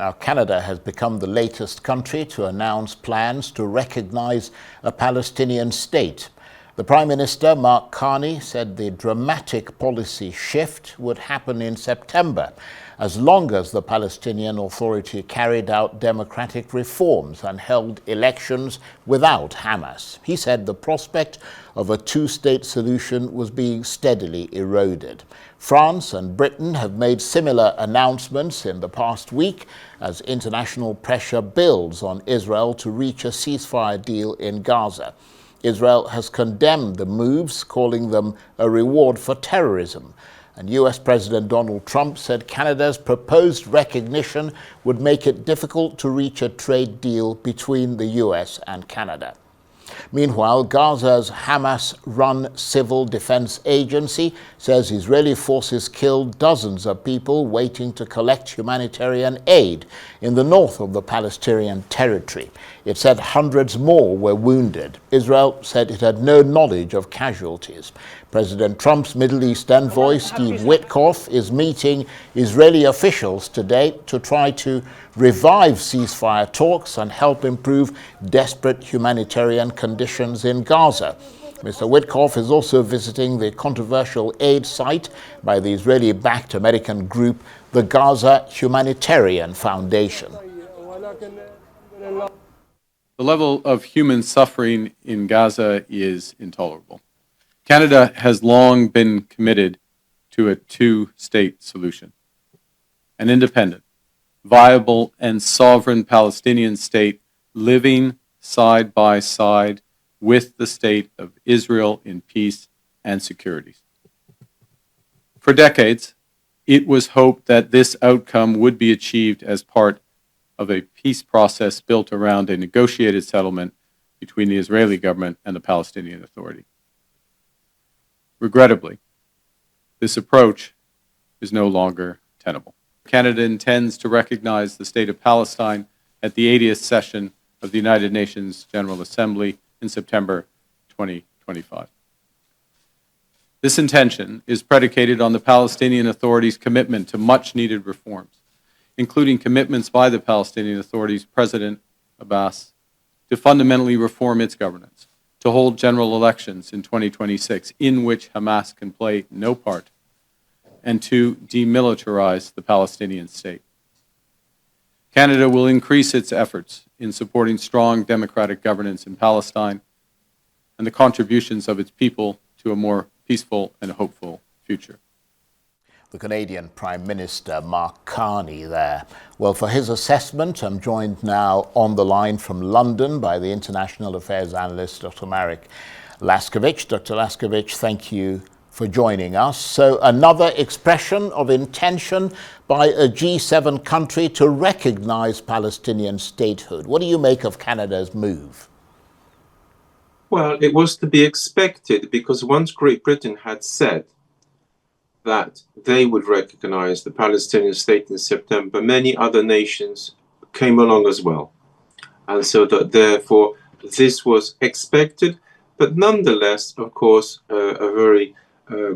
Now, Canada has become the latest country to announce plans to recognize a Palestinian state. The Prime Minister, Mark Carney, said the dramatic policy shift would happen in September, as long as the Palestinian Authority carried out democratic reforms and held elections without Hamas. He said the prospect of a two-state solution was being steadily eroded. France and Britain have made similar announcements in the past week as international pressure builds on Israel to reach a ceasefire deal in Gaza. Israel has condemned the moves, calling them a reward for terrorism. And US President Donald Trump said Canada's proposed recognition would make it difficult to reach a trade deal between the US and Canada. Meanwhile, Gaza's Hamas-run civil defense agency says Israeli forces killed dozens of people waiting to collect humanitarian aid in the north of the Palestinian territory. It said hundreds more were wounded. Israel said it had no knowledge of casualties. President Trump's Middle East envoy, Steve Witkoff, is meeting Israeli officials today to try to revive ceasefire talks and help improve desperate humanitarian conditions in Gaza. Mr. Witkoff is also visiting the controversial aid site by the Israeli-backed American group, the Gaza Humanitarian Foundation. The level of human suffering in Gaza is intolerable. Canada has long been committed to a two-state solution. An independent, viable, and sovereign Palestinian state living side by side with the state of Israel in peace and security. For decades, it was hoped that this outcome would be achieved as part of a peace process built around a negotiated settlement between the Israeli government and the Palestinian Authority. Regrettably, this approach is no longer tenable. Canada intends to recognize the State of Palestine at the 80th session of the United Nations General Assembly in September 2025. This intention is predicated on the Palestinian Authority's commitment to much-needed reforms, including commitments by the Palestinian Authority's President Abbas to fundamentally reform its governance, to hold general elections in 2026 in which Hamas can play no part, and to demilitarize the Palestinian state. Canada will increase its efforts in supporting strong democratic governance in Palestine and the contributions of its people to a more peaceful and hopeful future. The Canadian Prime Minister, Mark Carney, there. Well, for his assessment, I'm joined now on the line from London by the International Affairs Analyst, Dr. Marek Laskiewicz. Dr. Laskiewicz, thank you for joining us. So another expression of intention by a G7 country to recognize Palestinian statehood. What do you make of Canada's move? Well, it was to be expected because once Great Britain had said that they would recognize the Palestinian state in September, many other nations came along as well. And so that therefore this was expected, but nonetheless, of course, a very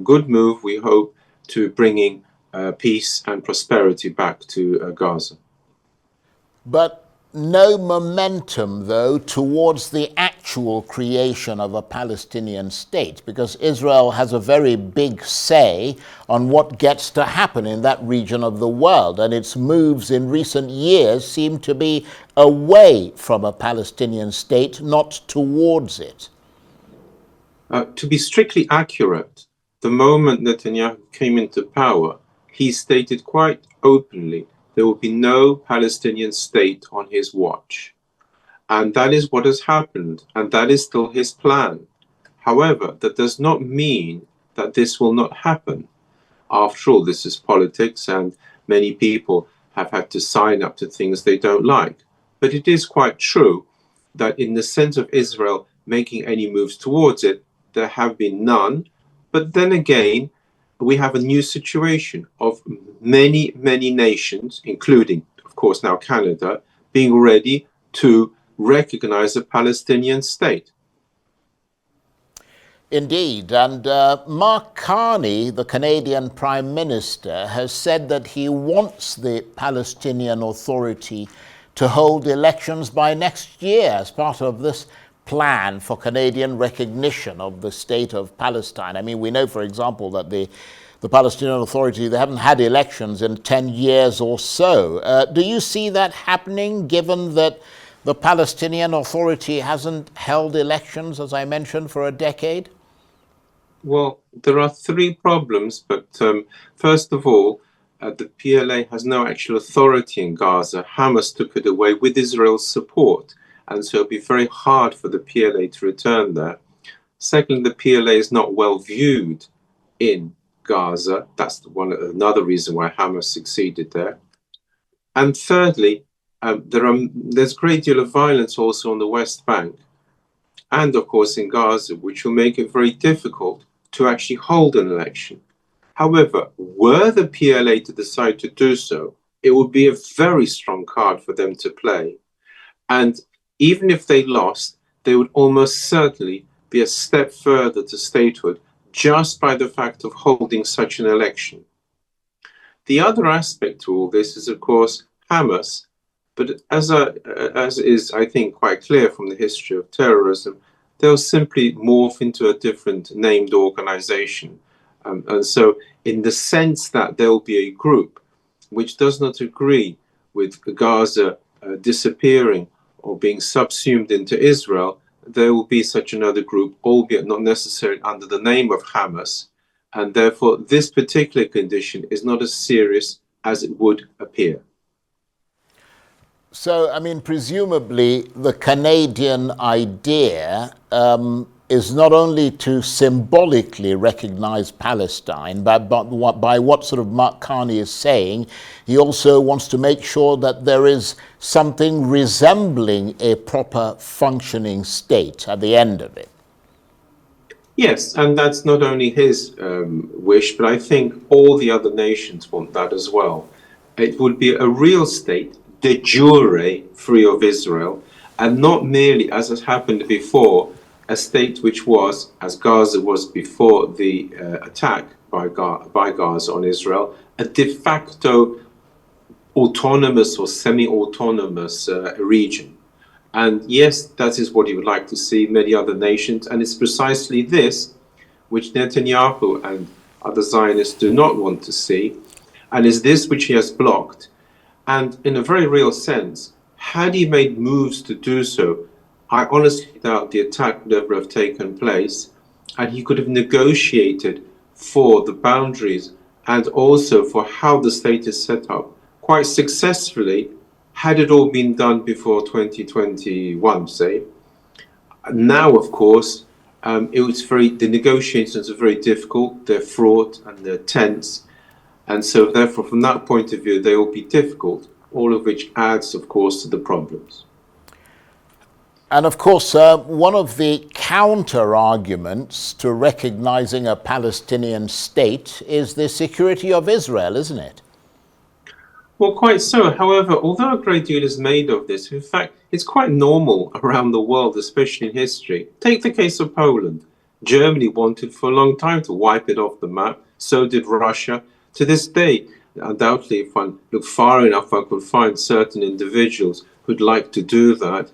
good move, we hope, to bringing peace and prosperity back to Gaza. But no momentum, though, towards the actual creation of a Palestinian state, because Israel has a very big say on what gets to happen in that region of the world, and its moves in recent years seem to be away from a Palestinian state, not towards it. To be strictly accurate, the moment Netanyahu came into power, he stated quite openly there will be no Palestinian state on his watch. And that is what has happened, and that is still his plan. However, that does not mean that this will not happen. After all, this is politics, and many people have had to sign up to things they don't like. But it is quite true that in the sense of Israel making any moves towards it, there have been none. But then again, we have a new situation of many, many nations, including, of course, now Canada, being ready to recognize a Palestinian state. Indeed, and Mark Carney, the Canadian Prime Minister, has said that he wants the Palestinian Authority to hold elections by next year as part of this plan for Canadian recognition of the state of Palestine. I mean, we know, for example, that the Palestinian Authority, they haven't had elections in 10 years or so. Do you see that happening, given that the Palestinian Authority hasn't held elections, as I mentioned, for a decade? Well, there are three problems, but first of all, the PLA has no actual authority in Gaza. Hamas took it away with Israel's support, and so it'll be very hard for the PLA to return there. Secondly, the PLA is not well viewed in Gaza. That's another reason why Hamas succeeded there. And thirdly, there's a great deal of violence also on the West Bank, and of course in Gaza, which will make it very difficult to actually hold an election. However, were the PLA to decide to do so, it would be a very strong card for them to play. And even if they lost, they would almost certainly be a step further to statehood just by the fact of holding such an election. The other aspect to all this is, of course, Hamas. But as is, I think, quite clear from the history of terrorism, they'll simply morph into a different named organization. And so in the sense that there will be a group which does not agree with Gaza disappearing or being subsumed into Israel, there will be such another group, albeit not necessarily under the name of Hamas. And therefore, this particular condition is not as serious as it would appear. So, I mean, presumably the Canadian idea is not only to symbolically recognize Palestine, but by what sort of Mark Carney is saying, he also wants to make sure that there is something resembling a proper functioning state at the end of it. Yes, and that's not only his wish, but I think all the other nations want that as well. It would be a real state, de jure, free of Israel, and not merely, as has happened before, a state which was, as Gaza was before the attack by Gaza on Israel, a de facto autonomous or semi-autonomous region. And yes, that is what he would like to see many other nations, and it's precisely this which Netanyahu and other Zionists do not want to see, and is this which he has blocked. And in a very real sense, had he made moves to do so, I honestly doubt the attack would ever have taken place, and he could have negotiated for the boundaries and also for how the state is set up quite successfully, had it all been done before 2021, say. Now, of course, the negotiations are very difficult, they're fraught and they're tense. And so therefore, from that point of view, they will be difficult, all of which adds, of course, to the problems. And of course, one of the counter-arguments to recognizing a Palestinian state is the security of Israel, isn't it? Well, quite so. However, although a great deal is made of this, in fact, it's quite normal around the world, especially in history. Take the case of Poland. Germany wanted for a long time to wipe it off the map. So did Russia. To this day, undoubtedly, if one looked far enough, one could find certain individuals who'd like to do that.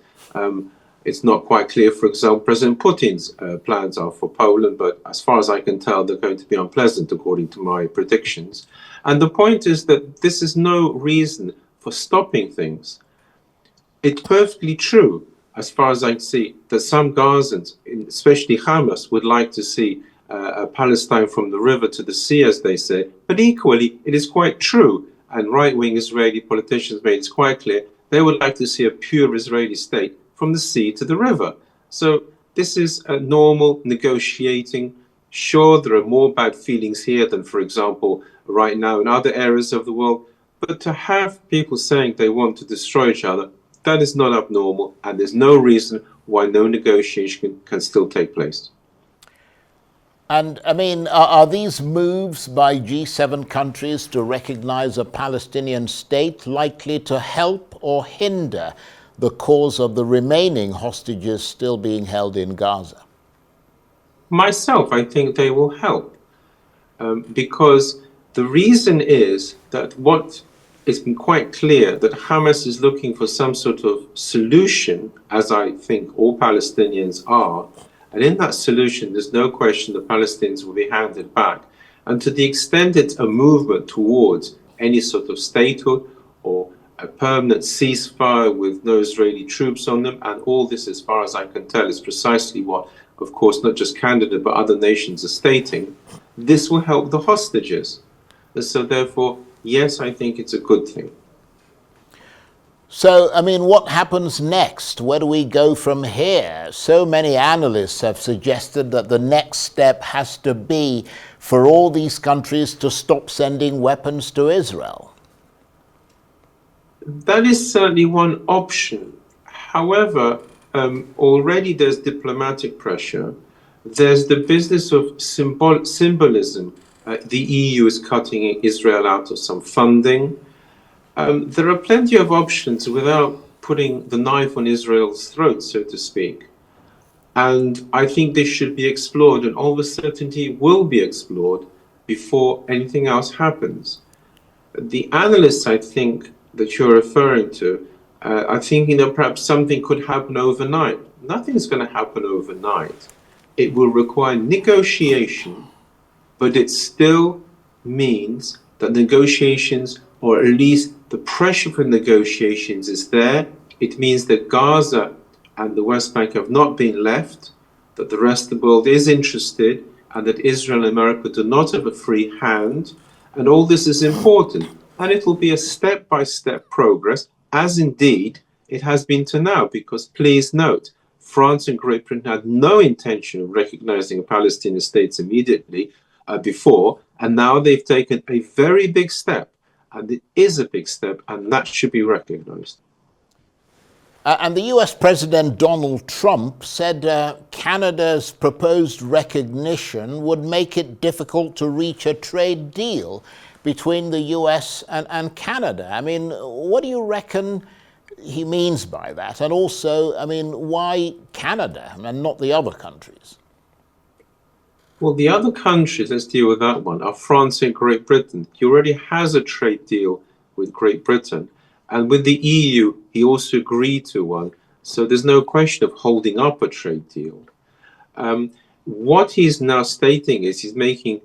It's not quite clear, for example, President Putin's plans are for Poland, but as far as I can tell, they're going to be unpleasant, according to my predictions. And the point is that this is no reason for stopping things. It's perfectly true, as far as I can see, that some Gazans, especially Hamas, would like to see a Palestine from the river to the sea, as they say. But equally, it is quite true, and right-wing Israeli politicians made it quite clear, they would like to see a pure Israeli state from the sea to the river. So this is a normal negotiating. Sure, there are more bad feelings here than, for example, right now in other areas of the world. But to have people saying they want to destroy each other, that is not abnormal. And there's no reason why no negotiation can still take place. And I mean, are these moves by G7 countries to recognize a Palestinian state likely to help or hinder the cause of the remaining hostages still being held in Gaza? Myself, I think they will help because the reason is that what it's been quite clear that Hamas is looking for some sort of solution, as I think all Palestinians are. And in that solution, there's no question the Palestinians will be handed back. And to the extent it's a movement towards any sort of statehood or a permanent ceasefire with no Israeli troops on them, and all this, as far as I can tell, is precisely what, of course, not just Canada, but other nations are stating, this will help the hostages. And so therefore, yes, I think it's a good thing. So, I mean, what happens next? Where do we go from here? So many analysts have suggested that the next step has to be for all these countries to stop sending weapons to Israel. That is certainly one option. However, already there's diplomatic pressure. There's the business of symbolism. The EU is cutting Israel out of some funding. There are plenty of options without putting the knife on Israel's throat, so to speak. And I think this should be explored, and all with certainty will be explored before anything else happens. The analysts, I think, that you're referring to, are thinking that perhaps something could happen overnight. Nothing's going to happen overnight. It will require negotiation, but it still means that negotiations, or at least the pressure for negotiations, is there. It means that Gaza and the West Bank have not been left, that the rest of the world is interested, and that Israel and America do not have a free hand. And all this is important. And it will be a step-by-step progress, as indeed it has been to now, because please note, France and Great Britain had no intention of recognizing a Palestinian state immediately before, and now they've taken a very big step, and it is a big step, and that should be recognized. And the US President Donald Trump said Canada's proposed recognition would make it difficult to reach a trade deal between the US and Canada. I mean, what do you reckon he means by that? And also, I mean, why Canada and not the other countries? Well, the other countries, let's deal with that one, are France and Great Britain. He already has a trade deal with Great Britain. And with the EU, he also agreed to one. So there's no question of holding up a trade deal. What he's now stating is he's making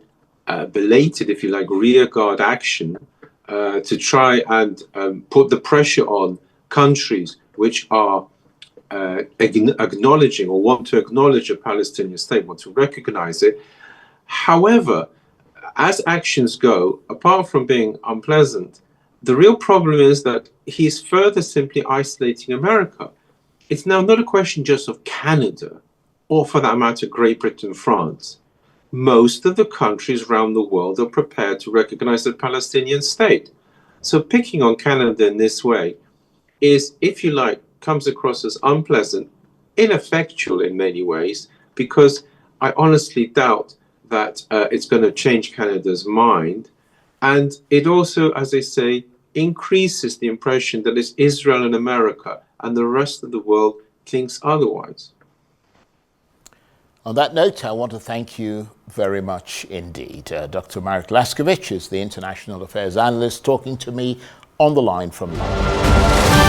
belated, if you like, rearguard action to try and put the pressure on countries which are acknowledging or want to acknowledge a Palestinian state, want to recognize it. However, as actions go, apart from being unpleasant, the real problem is that he's further simply isolating America. It's now not a question just of Canada, or for that matter, Great Britain, France. Most of the countries around the world are prepared to recognize a Palestinian state. So picking on Canada in this way is, if you like, comes across as unpleasant, ineffectual in many ways, because I honestly doubt that it's going to change Canada's mind. And it also, as I say, increases the impression that it's Israel and America, and the rest of the world thinks otherwise. On that note, I want to thank you very much indeed. Dr. Marek Laskiewicz is the International Affairs Analyst talking to me on the line from London.